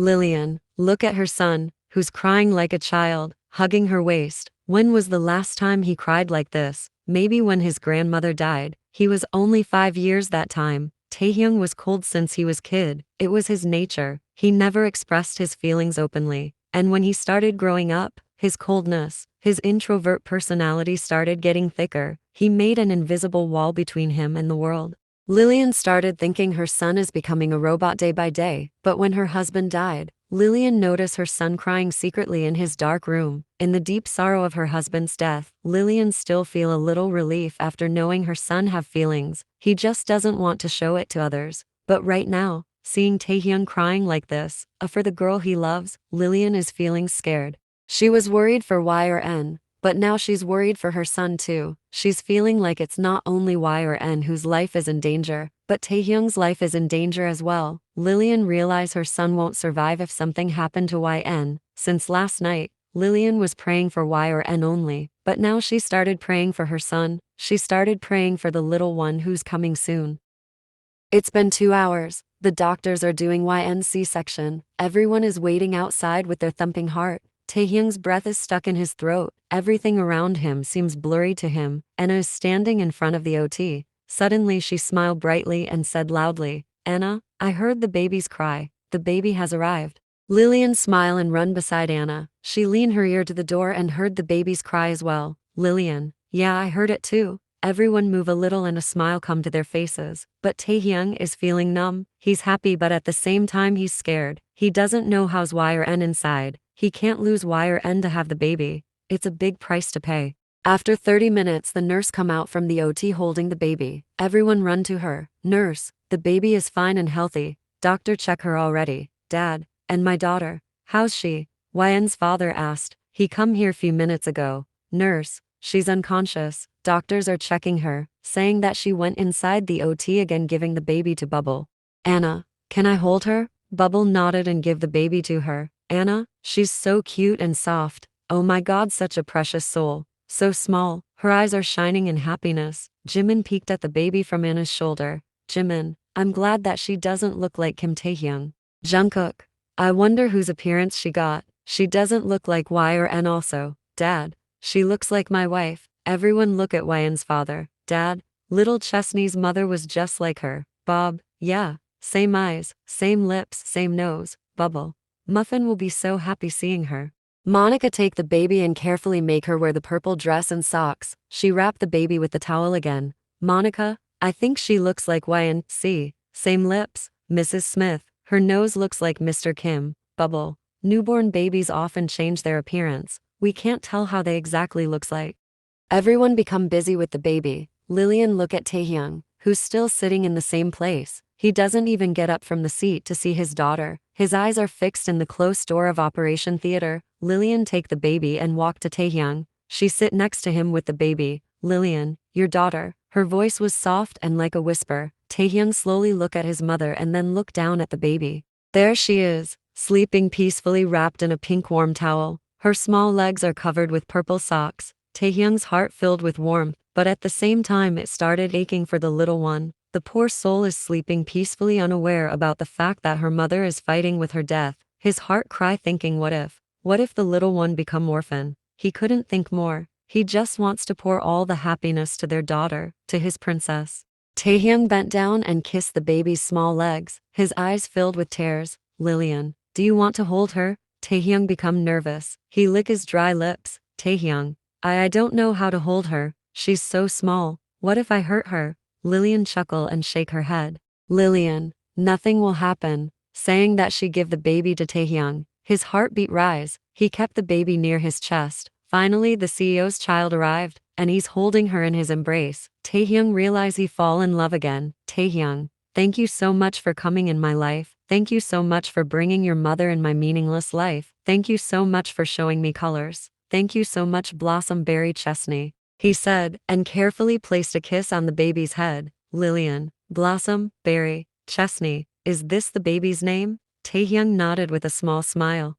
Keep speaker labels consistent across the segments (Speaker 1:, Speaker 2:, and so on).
Speaker 1: Lillian, look at her son, who's crying like a child, hugging her waist. When was the last time he cried like this? Maybe when his grandmother died. He was only 5 years that time. Taehyung was cold since he was kid. It was his nature. He never expressed his feelings openly. And when he started growing up, his coldness, his introvert personality started getting thicker. He made an invisible wall between him and the world. Lillian started thinking her son is becoming a robot day by day, but when her husband died, Lillian noticed her son crying secretly in his dark room. In the deep sorrow of her husband's death, Lillian still feel a little relief after knowing her son have feelings. He just doesn't want to show it to others. But right now, seeing Taehyung crying like this, for the girl he loves, Lillian is feeling scared. She was worried for Y or N, but now she's worried for her son too. She's feeling like it's not only Y or N whose life is in danger, but Taehyung's life is in danger as well. Lillian realized her son won't survive if something happened to YN. Since last night, Lillian was praying for Y or N only, but now she started praying for her son. She started praying for the little one who's coming soon. It's been 2 hours. The doctors are doing YN's C-section. Everyone is waiting outside with their thumping heart. Taehyung's breath is stuck in his throat. Everything around him seems blurry to him. Anna is standing in front of the OT. Suddenly she smiled brightly and said loudly, "Anna, I heard the baby's cry. The baby has arrived." Lillian smiled and run beside Anna. She leaned her ear to the door and heard the baby's cry as well. Lillian, "Yeah, I heard it too." Everyone move a little and a smile come to their faces. But Taehyung is feeling numb. He's happy but at the same time he's scared. He doesn't know how's Y or N inside. He can't lose Y or N to have the baby. It's a big price to pay. After 30 minutes the nurse come out from the OT holding the baby. Everyone run to her. "Nurse, the baby is fine and healthy. Doctor check her already. Dad, and my daughter, how's she?" YN's father asked. "He come here few minutes ago." "Nurse, she's unconscious. Doctors are checking her, saying that she went inside the OT again giving the baby to Bubble." "Anna, can I hold her?" Bubble nodded and give the baby to her. "Anna, she's so cute and soft. Oh my god, such a precious soul. So small." Her eyes are shining in happiness. Jimin peeked at the baby from Anna's shoulder. "Jimin, I'm glad that she doesn't look like Kim Taehyung." Jungkook, "I wonder whose appearance she got. She doesn't look like Y or N also." "Dad, she looks like my wife." Everyone look at YN's father. "Dad, little Chesney's mother was just like her." Bob, "Yeah, same eyes, same lips, same nose." Bubble, "Muffin will be so happy seeing her." Monica take the baby and carefully make her wear the purple dress and socks. She wrapped the baby with the towel again. "Monica, I think she looks like YN. See, same lips." Mrs. Smith, "Her nose looks like Mr. Kim." Bubble, "Newborn babies often change their appearance. We can't tell how they exactly looks like." Everyone become busy with the baby. Lillian look at Taehyung, who's still sitting in the same place. He doesn't even get up from the seat to see his daughter. His eyes are fixed in the closed door of Operation Theater. Lillian take the baby and walk to Taehyung. She sit next to him with the baby. "Lillian, your daughter." Her voice was soft and like a whisper. Taehyung slowly look at his mother and then look down at the baby. There she is, sleeping peacefully wrapped in a pink warm towel. Her small legs are covered with purple socks. Taehyung's heart filled with warmth, but at the same time it started aching for the little one. The poor soul is sleeping peacefully unaware about the fact that her mother is fighting with her death. His heart cry thinking what if the little one become orphan? He couldn't think more. He just wants to pour all the happiness to their daughter, to his princess. Taehyung bent down and kissed the baby's small legs, his eyes filled with tears. "Lillian, do you want to hold her?" Taehyung become nervous. He lick his dry lips. "Taehyung, I don't know how to hold her. She's so small. What if I hurt her?" Lillian chuckle and shake her head. "Lillian, nothing will happen." Saying that she give the baby to Taehyung. His heartbeat rise. He kept the baby near his chest. Finally the CEO's child arrived, and he's holding her in his embrace. Taehyung realized he fall in love again. "Taehyung, thank you so much for coming in my life. Thank you so much for bringing your mother in my meaningless life. Thank you so much for showing me colors. Thank you so much Blossom Berry Chesney," he said, and carefully placed a kiss on the baby's head. "Lillian, Blossom Berry Chesney, is this the baby's name?" Taehyung nodded with a small smile.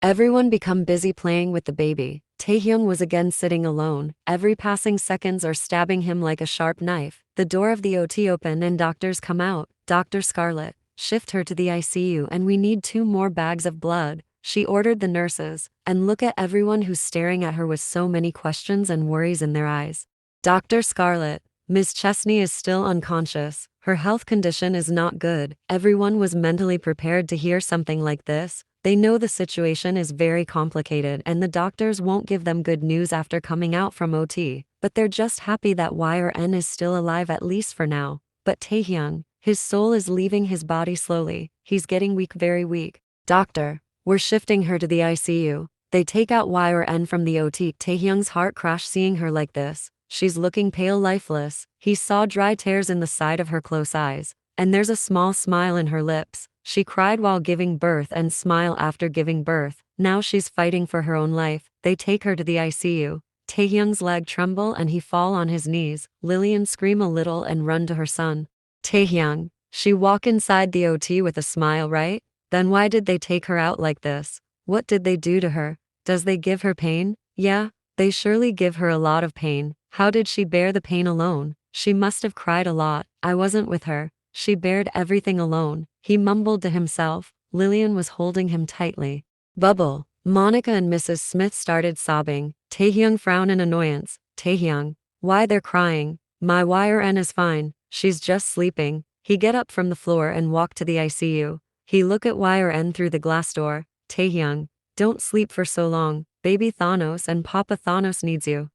Speaker 1: Everyone become busy playing with the baby. Taehyung was again sitting alone. Every passing seconds are stabbing him like a sharp knife. The door of the OT open and doctors come out. Dr. Scarlett, shift her to the ICU and we need 2 more bags of blood," she ordered the nurses, and look at everyone who's staring at her with so many questions and worries in their eyes. Dr. Scarlett, Ms. Chesney is still unconscious. Her health condition is not good. Everyone was mentally prepared to hear something like this. They know the situation is very complicated and the doctors won't give them good news after coming out from OT, but they're just happy that YRN is still alive at least for now. But Taehyung, his soul is leaving his body slowly. He's getting weak, very weak. "Doctor, we're shifting her to the ICU." They take out YRN from the OT. Taehyung's heart crashed seeing her like this. She's looking pale, lifeless. He saw dry tears in the side of her close eyes, and there's a small smile in her lips. She cried while giving birth and smile after giving birth. Now she's fighting for her own life. They take her to the ICU. Taehyung's leg tremble and he fall on his knees. Lillian scream a little and run to her son. "Taehyung." She walk inside the OT with a smile, right? Then why did they take her out like this? What did they do to her? Does they give her pain? Yeah, they surely give her a lot of pain. How did she bear the pain alone? She must have cried a lot. "I wasn't with her. She bared everything alone," he mumbled to himself. Lillian was holding him tightly. Bubble. Monica and Mrs. Smith started sobbing. Taehyung frowned in annoyance. "Taehyung, why they're crying? My YRN is fine. She's just sleeping." He get up from the floor and walk to the ICU. He look at YRN through the glass door. "Taehyung, don't sleep for so long. Baby Thanos and Papa Thanos needs you."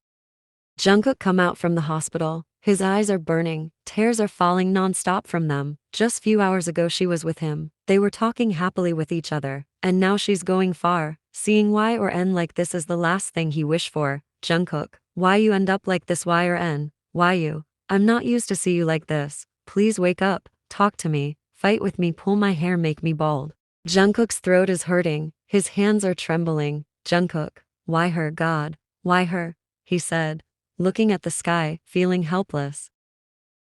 Speaker 1: Jungkook come out from the hospital. His eyes are burning. Tears are falling non-stop from them. Just few hours ago she was with him. They were talking happily with each other. And now she's going far. Seeing YRN like this is the last thing he wished for. "Jungkook, why you end up like this YRN? Why you? I'm not used to see you like this. Please wake up. Talk to me. Fight with me. Pull my hair. Make me bald." Jungkook's throat is hurting. His hands are trembling. "Jungkook, why her, God? Why her?" he said, looking at the sky, feeling helpless.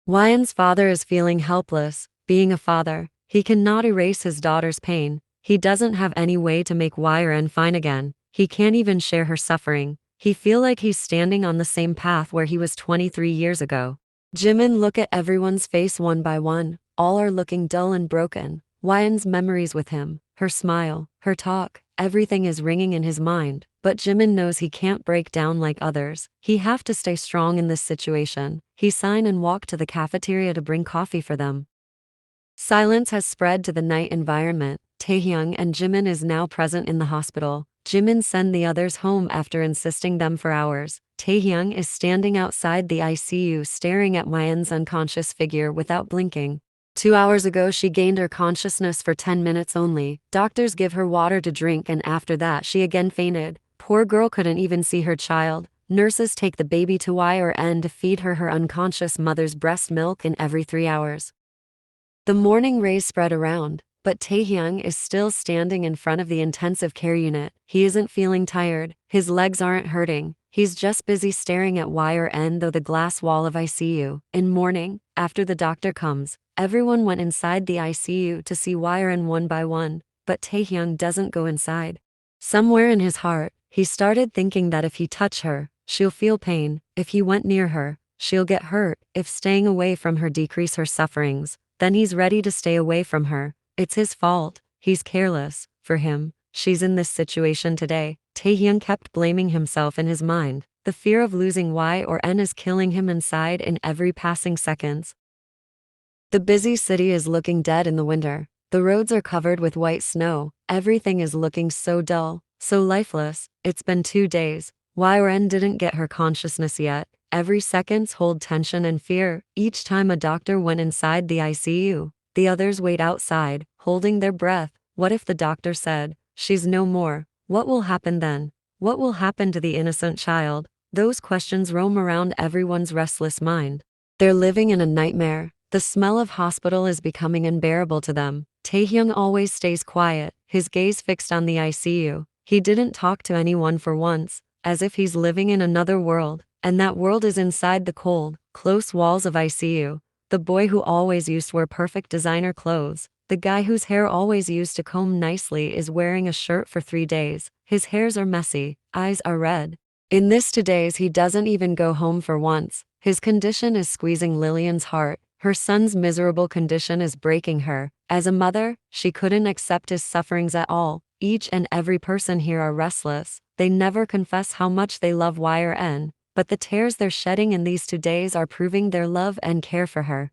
Speaker 1: Wyan's father is feeling helpless. Being a father, he cannot erase his daughter's pain. He doesn't have any way to make YRN fine again. He can't even share her suffering. He feel like he's standing on the same path where he was 23 years ago. Jimin look at everyone's face one by one. All are looking dull and broken. Wyan's memories with him, her smile, her talk, everything is ringing in his mind. But Jimin knows he can't break down like others. He have to stay strong in this situation. He sign and walk to the cafeteria to bring coffee for them. Silence has spread to the night environment. Taehyung and Jimin is now present in the hospital. Jimin send the others home after insisting them for hours. Taehyung is standing outside the ICU staring at Wyan's unconscious figure without blinking. 2 hours ago she gained her consciousness for 10 minutes only. Doctors give her water to drink and after that she again fainted. Poor girl couldn't even see her child. Nurses take the baby to YRN to feed her unconscious mother's breast milk in every 3 hours. The morning rays spread around, but Taehyung is still standing in front of the intensive care unit. He isn't feeling tired. His legs aren't hurting. He's just busy staring at YRN through the glass wall of ICU. In morning, after the doctor comes, everyone went inside the ICU to see YRN one by one, but Taehyung doesn't go inside. Somewhere in his heart, he started thinking that if he touch her, she'll feel pain. If he went near her, she'll get hurt. If staying away from her decrease her sufferings, then he's ready to stay away from her. It's his fault. He's careless. For him, she's in this situation today. Taehyung kept blaming himself in his mind. The fear of losing YRN is killing him inside in every passing seconds. The busy city is looking dead in the winter. The roads are covered with white snow. Everything is looking so dull, so lifeless. It's been 2 days. YRN didn't get her consciousness yet. Every seconds hold tension and fear. Each time a doctor went inside the ICU, the others wait outside, holding their breath. What if the doctor said, "She's no more"? What will happen then? What will happen to the innocent child? Those questions roam around everyone's restless mind. They're living in a nightmare. The smell of hospital is becoming unbearable to them. Taehyung always stays quiet, his gaze fixed on the ICU. He didn't talk to anyone for once, as if he's living in another world, and that world is inside the cold, close walls of ICU. The boy who always used to wear perfect designer clothes, the guy whose hair always used to comb nicely is wearing a shirt for 3 days. His hairs are messy, eyes are red. In this 2 days he doesn't even go home for once. His condition is squeezing Lillian's heart. Her son's miserable condition is breaking her. As a mother, she couldn't accept his sufferings at all. Each and every person here are restless. They never confess how much they love YN, but the tears they're shedding in these 2 days are proving their love and care for her.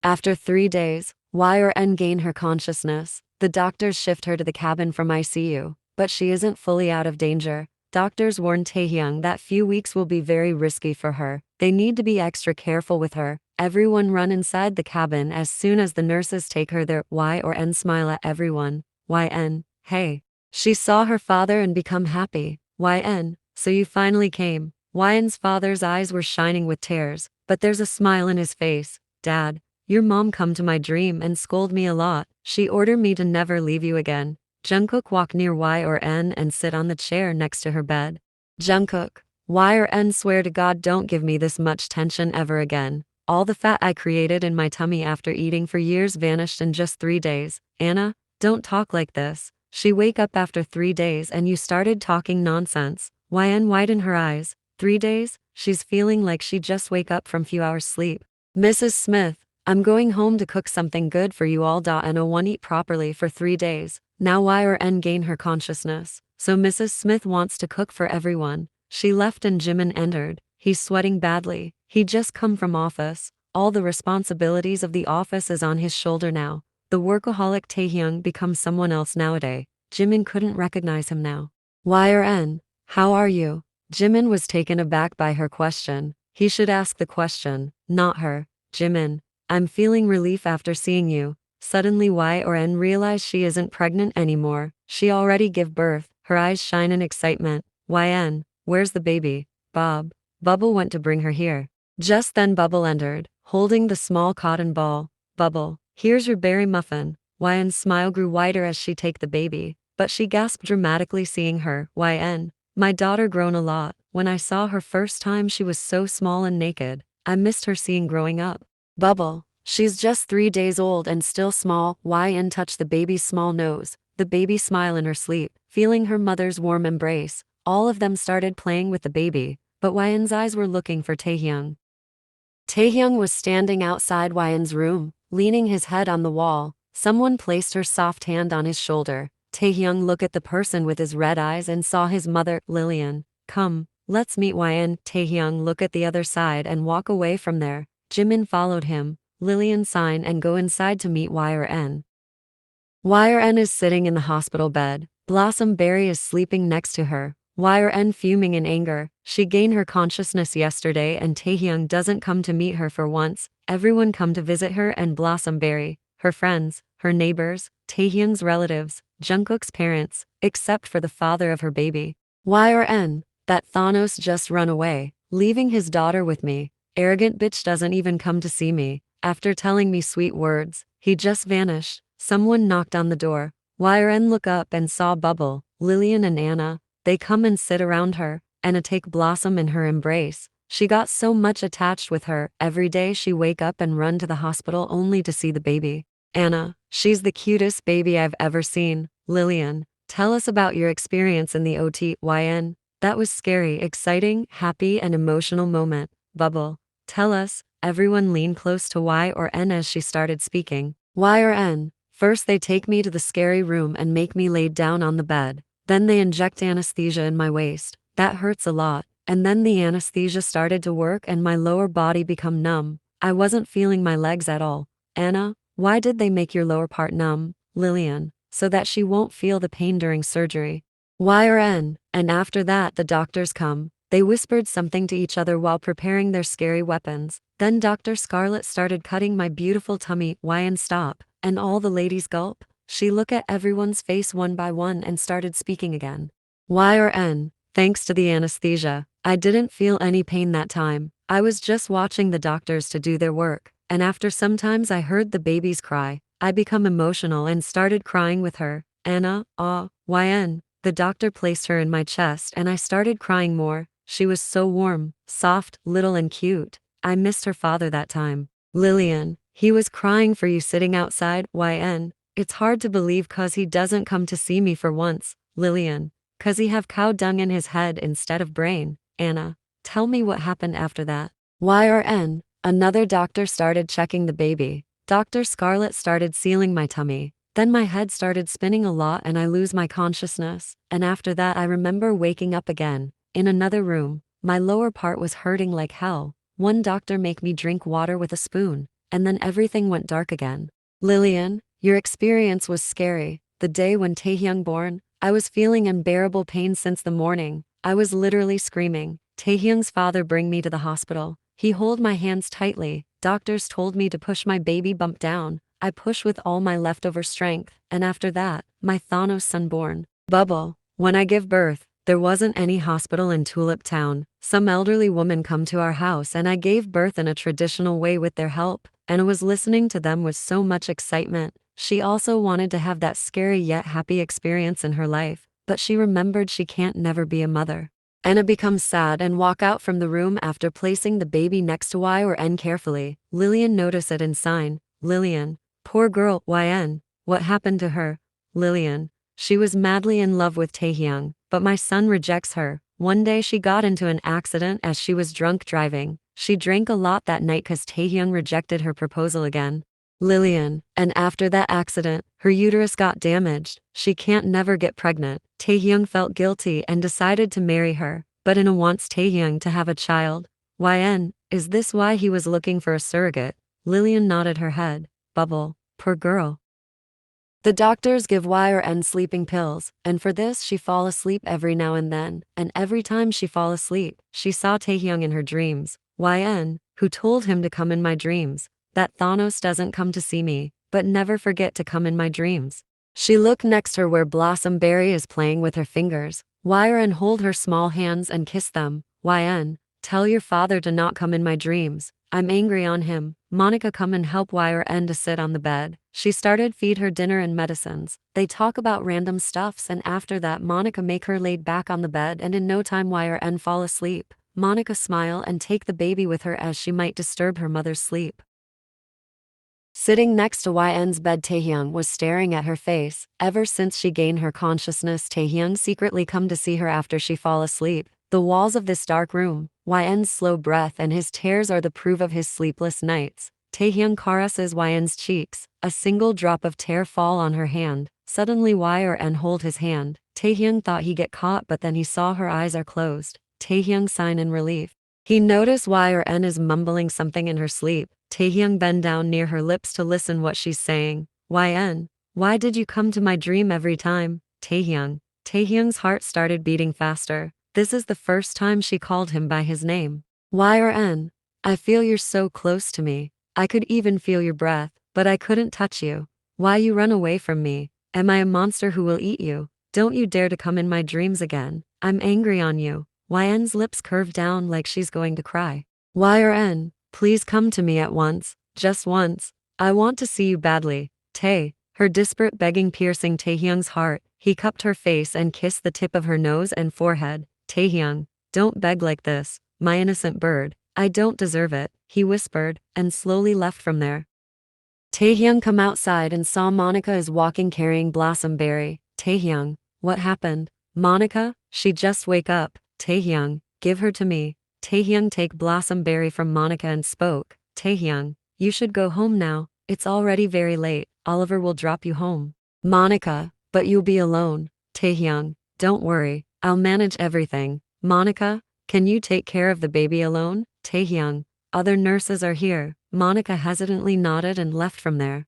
Speaker 1: After 3 days, YN gained her consciousness. The doctors shift her to the cabin from ICU, but she isn't fully out of danger. Doctors warn Taehyung that few weeks will be very risky for her. They need to be extra careful with her. Everyone run inside the cabin as soon as the nurses take her there. YN smile at everyone. YN, hey. She saw her father and become happy. YN, so you finally came. YN's father's eyes were shining with tears, but there's a smile in his face. Dad, your mom come to my dream and scold me a lot. She ordered me to never leave you again. Jungkook walk near YN and sit on the chair next to her bed. Jungkook, YN swear to God don't give me this much tension ever again. All the fat I created in my tummy after eating for years vanished in just 3 days. Anna, don't talk like this. She wake up after 3 days and you started talking nonsense. YN widen her eyes. 3 days? She's feeling like she just wake up from few hours sleep. Mrs. Smith, I'm going home to cook something good for you all. And no one eat properly for 3 days. Now YN gain her consciousness, so Mrs. Smith wants to cook for everyone. She left and Jimin entered. He's sweating badly. He just come from office. All the responsibilities of the office is on his shoulder now. The workaholic Taehyung becomes someone else nowadays. Jimin couldn't recognize him now. YN, how are you? Jimin was taken aback by her question. He should ask the question, not her. Jimin, I'm feeling relief after seeing you. Suddenly YN realized she isn't pregnant anymore. She already give birth. Her eyes shine in excitement. YN, where's the baby? Bob. Bubble went to bring her here. Just then Bubble entered, holding the small cotton ball. Bubble, here's your berry muffin. YN's smile grew wider as she take the baby, but she gasped dramatically seeing her. YN, my daughter grown a lot. When I saw her first time she was so small and naked. I missed her seeing growing up. Bubble, she's just 3 days old and still small. YN touched the baby's small nose. The baby smiled in her sleep, feeling her mother's warm embrace. All of them started playing with the baby, but YN's eyes were looking for Taehyung. Taehyung was standing outside YN's room, leaning his head on the wall. Someone placed her soft hand on his shoulder. Taehyung looked at the person with his red eyes and saw his mother, Lillian. Come, let's meet YN. Taehyung looked at the other side and walk away from there. Jimin followed him. Lillian sign and go inside to meet YN. YN is sitting in the hospital bed. Blossom Berry is sleeping next to her. YN fuming in anger. She gained her consciousness yesterday and Taehyung doesn't come to meet her for once. Everyone come to visit her and Blossom Berry, her friends, her neighbors, Taehyung's relatives, Jungkook's parents, except for the father of her baby. YN, that Thanos just run away, leaving his daughter with me. Arrogant bitch doesn't even come to see me. After telling me sweet words, he just vanished. Someone knocked on the door. YN look up and saw Bubble, Lillian and Anna. They come and sit around her. Anna take Blossom in her embrace. She got so much attached with her. Every day she wake up and run to the hospital only to see the baby. Anna, she's the cutest baby I've ever seen. Lillian, tell us about your experience in the OT. YN, that was scary, exciting, happy and emotional moment. Bubble, tell us. Everyone leaned close to YN as she started speaking. YN, first they take me to the scary room and make me lay down on the bed. Then they inject anesthesia in my waist. That hurts a lot. And then the anesthesia started to work and my lower body become numb. I wasn't feeling my legs at all. Anna, why did they make your lower part numb? Lillian, so that she won't feel the pain during surgery. YN, and after that the doctors come. They whispered something to each other while preparing their scary weapons. Then Dr. Scarlett started cutting my beautiful tummy. YN stop, and all the ladies gulp. She looked at everyone's face one by one and started speaking again. YN, thanks to the anesthesia, I didn't feel any pain that time. I was just watching the doctors to do their work, and after sometimes I heard the babies cry. I become emotional and started crying with her. Anna, YN, the doctor placed her in my chest and I started crying more. She was so warm, soft, little and cute. I missed her father that time. Lillian, he was crying for you sitting outside. YN, it's hard to believe cause he doesn't come to see me for once. Lillian, cause he have cow dung in his head instead of brain. Anna, tell me what happened after that. YN, another doctor started checking the baby. Dr. Scarlett started sealing my tummy. Then my head started spinning a lot and I lose my consciousness, and after that I remember waking up again. In another room, my lower part was hurting like hell. One doctor make me drink water with a spoon, and then everything went dark again. Lillian, your experience was scary. The day when Taehyung born, I was feeling unbearable pain since the morning. I was literally screaming. Taehyung's father bring me to the hospital. He hold my hands tightly. Doctors told me to push my baby bump down. I push with all my leftover strength, and after that, my Thanos son born. Bubble. When I give birth, there wasn't any hospital in Tulip Town. Some elderly woman come to our house and I gave birth in a traditional way with their help, and I was listening to them with so much excitement. She also wanted to have that scary yet happy experience in her life, but she remembered she can't never be a mother. Anna becomes sad and walk out from the room after placing the baby next to Y or N carefully. Lillian notice it and sign. Lillian. Poor girl, YN. What happened to her? Lillian. She was madly in love with Taehyung, but my son rejects her. One day she got into an accident as she was drunk driving. She drank a lot that night cause Taehyung rejected her proposal again. Lillian. And after that accident, her uterus got damaged. She can't never get pregnant. Taehyung felt guilty and decided to marry her, but Anna wants Taehyung to have a child. YN. Is this why he was looking for a surrogate? Lillian nodded her head. Bubble. Poor girl. The doctors give Y or N sleeping pills, and for this she fall asleep every now and then, and every time she fall asleep, she saw Taehyung in her dreams. YN, who told him to come in my dreams, that Thanos doesn't come to see me, but never forget to come in my dreams. She looked next her where Blossom Berry is playing with her fingers. Y or N hold her small hands and kiss them. YN, tell your father to not come in my dreams. I'm angry on him. Monica come and help Y or N to sit on the bed. She started feed her dinner and medicines. They talk about random stuffs and after that Monica make her laid back on the bed and in no time Y or N fall asleep. Monica smile and take the baby with her as she might disturb her mother's sleep. Sitting next to YN's bed, Taehyung was staring at her face. Ever since she gained her consciousness, Taehyung secretly come to see her after she fall asleep. The walls of this dark room, YN's slow breath and his tears are the proof of his sleepless nights. Taehyung caresses YN's cheeks. A single drop of tear fall on her hand. Suddenly Y or N hold his hand. Taehyung thought he get caught but then he saw her eyes are closed. Taehyung sigh in relief. He noticed Y or N is mumbling something in her sleep. Taehyung bend down near her lips to listen what she's saying. YN, why did you come to my dream every time? Taehyung. Taehyung's heart started beating faster. This is the first time she called him by his name. Y or N, I feel you're so close to me. I could even feel your breath, but I couldn't touch you. Why you run away from me? Am I a monster who will eat you? Don't you dare to come in my dreams again. I'm angry on you. YN's lips curve down like she's going to cry. Y or N, please come to me at once, just once. I want to see you badly. Tae, her desperate begging piercing Taehyung's heart. He cupped her face and kissed the tip of her nose and forehead. Taehyung, don't beg like this, my innocent bird. I don't deserve it, he whispered, and slowly left from there. Taehyung come outside and saw Monica is walking carrying Blossom Berry. Taehyung, what happened? Monica, she just wake up. Taehyung, give her to me. Taehyung take Blossom Berry from Monica and spoke. Taehyung, you should go home now. It's already very late. Oliver will drop you home. Monica, but you'll be alone. Taehyung, don't worry. I'll manage everything. Monica, can you take care of the baby alone? Taehyung, other nurses are here. Monica hesitantly nodded and left from there.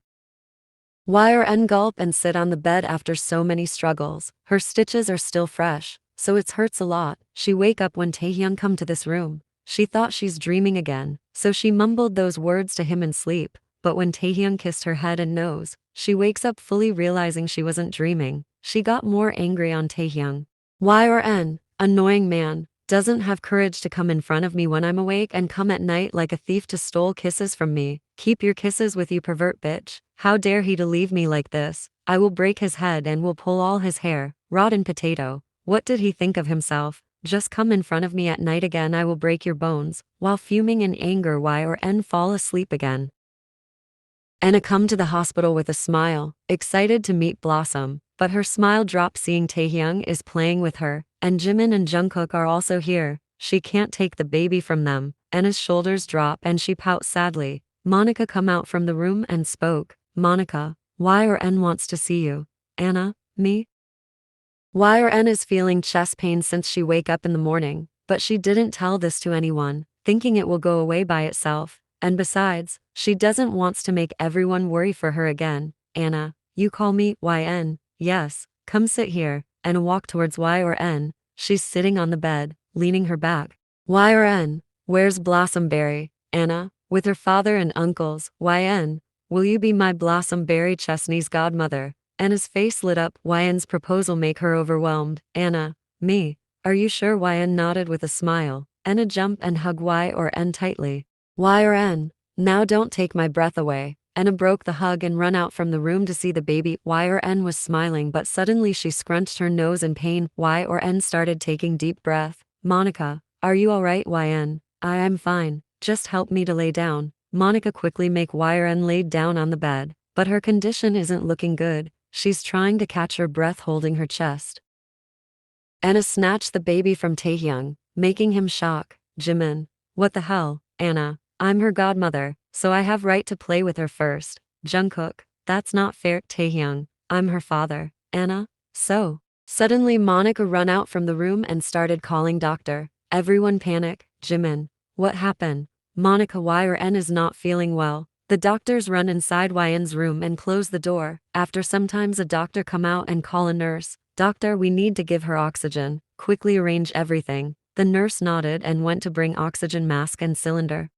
Speaker 1: Y or N gulp and sit on the bed after so many struggles. Her stitches are still fresh, so it hurts a lot. She wake up when Taehyung come to this room. She thought she's dreaming again, so she mumbled those words to him in sleep. But when Taehyung kissed her head and nose, she wakes up fully realizing she wasn't dreaming. She got more angry on Taehyung. Y or N, annoying man, doesn't have courage to come in front of me when I'm awake and come at night like a thief to stole kisses from me. Keep your kisses with you, pervert bitch. How dare he to leave me like this? I will break his head and will pull all his hair. Rotten potato. What did he think of himself? Just come in front of me at night again, I will break your bones. While fuming in anger, Y or N fall asleep again. Anna come to the hospital with a smile, excited to meet Blossom, but her smile drops seeing Taehyung is playing with her, and Jimin and Jungkook are also here. She can't take the baby from them. Anna's shoulders drop and she pouts sadly. Monica come out from the room and spoke. Monica, Y or N wants to see you. Anna, me? Y or N is feeling chest pain since she wake up in the morning, but she didn't tell this to anyone, thinking it will go away by itself. And besides, she doesn't wants to make everyone worry for her again. Anna, you call me YN, yes, come sit here, and walk towards Y or N. She's sitting on the bed, leaning her back. Y or N, where's Blossomberry? Anna, with her father and uncles. YN, will you be my Blossomberry Chesney's godmother? Anna's face lit up. YN's proposal make her overwhelmed. Anna, me? Are you sure? YN nodded with a smile. Anna jumped and hugged Y or N tightly. Y or N, now don't take my breath away. Anna broke the hug and ran out from the room to see the baby. Y or N was smiling, but suddenly she scrunched her nose in pain. Y or N started taking deep breath. Monica, are you alright? YN, I'm fine, just help me to lay down. Monica quickly make Y or N laid down on the bed, but her condition isn't looking good. She's trying to catch her breath holding her chest. Anna snatched the baby from Taehyung, making him shock. Jimin, what the hell? Anna, I'm her godmother, so I have right to play with her first. Jungkook, that's not fair. Taehyung, I'm her father. Anna, so. Suddenly Monica run out from the room and started calling doctor. Everyone panic. Jimin, what happened? Monica, Y or N is not feeling well. The doctors run inside YN's room and close the door. After sometimes a doctor come out and call a nurse. Doctor, we need to give her oxygen. Quickly arrange everything. The nurse nodded and went to bring oxygen mask and cylinder.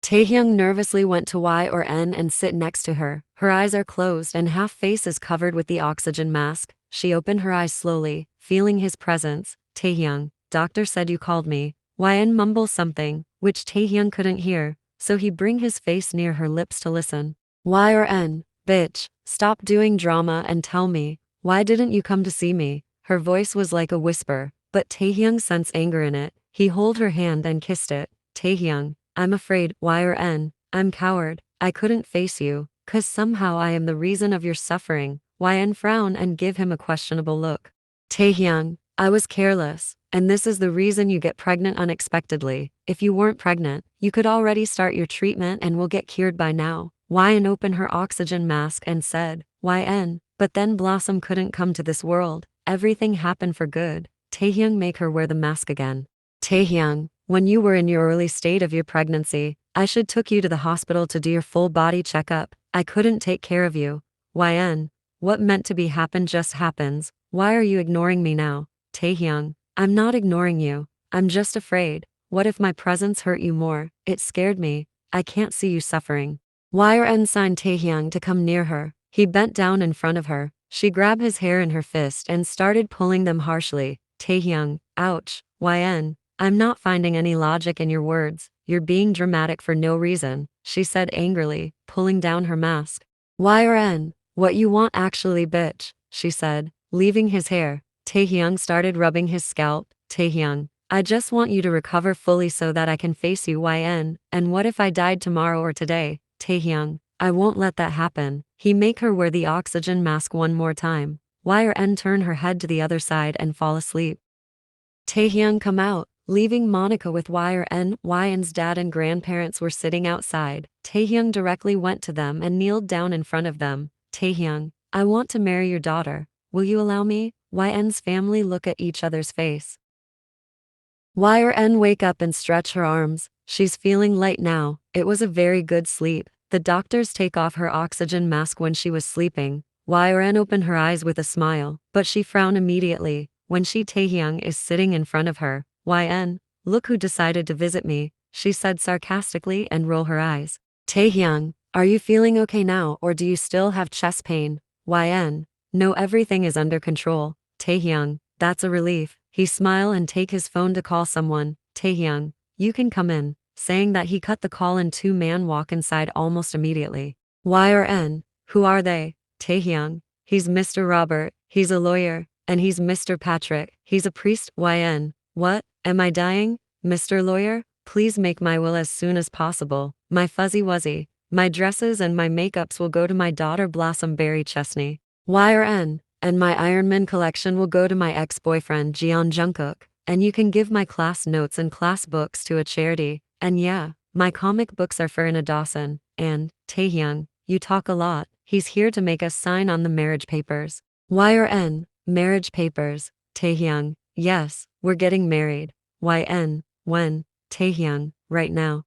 Speaker 1: Taehyung nervously went to Y or N and sit next to her. Her eyes are closed and half face is covered with the oxygen mask. She opened her eyes slowly, feeling his presence. Taehyung, doctor said you called me. YN mumbles something, which Taehyung couldn't hear, so he bring his face near her lips to listen. Y or N, bitch, stop doing drama and tell me, why didn't you come to see me? Her voice was like a whisper, but Taehyung sensed anger in it. He held her hand and kissed it. Taehyung, I'm afraid. Y or N, I'm coward. I couldn't face you, 'cause somehow I am the reason of your suffering. YN frown and give him a questionable look. Taehyung, I was careless, and this is the reason you get pregnant unexpectedly. If you weren't pregnant, you could already start your treatment and will get cured by now. YN opened her oxygen mask and said, YN, but then Blossom couldn't come to this world. Everything happened for good. Taehyung make her wear the mask again. Taehyung, when you were in your early state of your pregnancy, I should took you to the hospital to do your full body checkup. I couldn't take care of you. YN, what meant to be happen just happens. Why are you ignoring me now? Taehyung, I'm not ignoring you. I'm just afraid. What if my presence hurt you more? It scared me. I can't see you suffering. Y or N signed Taehyung to come near her. He bent down in front of her. She grabbed his hair in her fist and started pulling them harshly. Taehyung, ouch. YN, I'm not finding any logic in your words. You're being dramatic for no reason, she said angrily, pulling down her mask. Y or N, what you want actually, bitch, she said, leaving his hair. Taehyung started rubbing his scalp. Taehyung, I just want you to recover fully so that I can face you. YN, and what if I died tomorrow or today? Taehyung, I won't let that happen. He make her wear the oxygen mask one more time. Y or N turn her head to the other side and fall asleep. Taehyung come out, leaving Monica with Y or N. YN's dad and grandparents were sitting outside. Taehyung directly went to them and kneeled down in front of them. Taehyung, I want to marry your daughter. Will you allow me? YN's family look at each other's face. Y or N wake up and stretch her arms. She's feeling light now. It was a very good sleep. The doctors take off her oxygen mask when she was sleeping. Y or N opened her eyes with a smile, but she frowned immediately when Taehyung is sitting in front of her. YN, look who decided to visit me, she said sarcastically and rolled her eyes. Taehyung, are you feeling okay now or do you still have chest pain? YN, no, everything is under control. Taehyung, that's a relief. He smiled and take his phone to call someone. Taehyung, you can come in, saying that he cut the call and two men walk inside almost immediately. Y or N, who are they? Taehyung, he's Mr. Robert, he's a lawyer, and he's Mr. Patrick, he's a priest. YN, what, am I dying? Mr. Lawyer, please make my will as soon as possible. My fuzzy wuzzy, my dresses and my makeups will go to my daughter Blossomberry Chesney. Y or N, and my Iron Man collection will go to my ex-boyfriend Jungkook, and you can give my class notes and class books to a charity, and yeah, My comic books are for Anna Dawson, and, Taehyung, you talk a lot. He's here to make us sign on the marriage papers. YRN, marriage papers, Taehyung, yes, we're getting married. YN, when? Taehyung, right now.